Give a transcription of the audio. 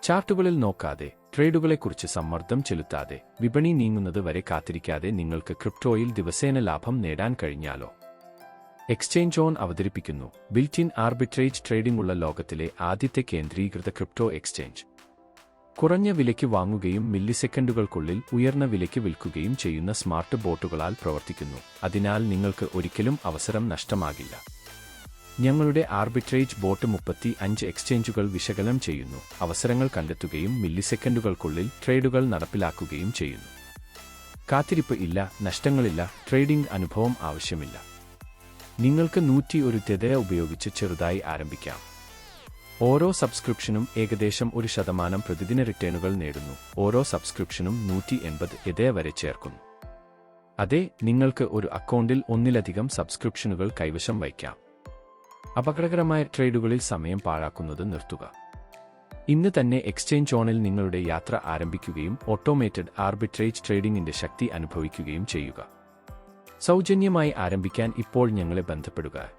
ചാർട്ടുകളിൽ നോക്കാതെ, ട്രേഡുകളെക്കുറിച്ച് സമ്മർദ്ദം ചെലുത്താതെ, വിപണി നീങ്ങുന്നത് വരെ കാത്തിരിക്കാതെ നിങ്ങൾക്ക് ക്രിപ്റ്റോയിൽ ദിവസേന ലാഭം നേടാൻ കഴിഞ്ഞാലോ? എക്സ്ചേഞ്ച് ഓൺ അവതരിപ്പിക്കുന്നു ബിൽറ്റ് ഇൻ ആർബിട്രേജ് ട്രേഡിംഗ് ഉള്ള ലോകത്തിലെ ആദ്യത്തെ കേന്ദ്രീകൃത ക്രിപ്റ്റോ എക്സ്ചേഞ്ച്. കുറഞ്ഞ വിലയ്ക്ക് വാങ്ങുകയും മില്ലിസെക്കൻഡുകൾക്കുള്ളിൽ ഉയർന്ന വിലയ്ക്ക് വിൽക്കുകയും ചെയ്യുന്ന സ്മാർട്ട് ബോട്ടുകളാൽ പ്രവർത്തിക്കുന്നു. അതിനാൽ നിങ്ങൾക്ക് ഒരിക്കലും അവസരം നഷ്ടമാകില്ല. ഞങ്ങളുടെ ആർബിട്രേജ് ബോട്ട് 35 എക്സ്ചേഞ്ചുകൾ വിശകലനം ചെയ്യുന്നു, അവസരങ്ങൾ കണ്ടെത്തുകയും മില്ലിസെക്കൻഡുകൾക്കുള്ളിൽ ട്രേഡുകൾ നടപ്പിലാക്കുകയും ചെയ്യുന്നു. കാത്തിരിപ്പ് ഇല്ല, നഷ്ടങ്ങളില്ല, ട്രേഡിംഗ് അനുഭവം ആവശ്യമില്ല. നിങ്ങൾക്ക് 101 തെതയ ഉപയോഗിച്ച് ചെറുതായി ആരംഭിക്കാം. ഓരോ സബ്സ്ക്രിപ്ഷനും ഏകദേശം 1% പ്രതിദിന റിട്ടേണുകൾ നേടുന്നു. ഓരോ സബ്സ്ക്രിപ്ഷനും 180 എതയ വരെ ചേർക്കുന്നു. അതെ, നിങ്ങൾക്ക് ഒരു അക്കൗണ്ടിൽ ഒന്നിലധികം സബ്സ്ക്രിപ്ഷനുകൾ കൈവശം വയ്ക്കാം. അപകടകരമായ ട്രേഡുകളിൽ സമയം പാഴാക്കുന്നത് നിർത്തുക. ഇന്ന് തന്നെ എക്സ്ചേഞ്ച് ഓണിൽ നിങ്ങളുടെ യാത്ര ആരംഭിക്കുകയും ഓട്ടോമേറ്റഡ് ആർബിട്രേജ് ട്രേഡിംഗിന്റെ ശക്തി അനുഭവിക്കുകയും ചെയ്യുക. സൗജന്യമായി ആരംഭിക്കാൻ ഇപ്പോൾ ഞങ്ങളെ ബന്ധപ്പെടുക.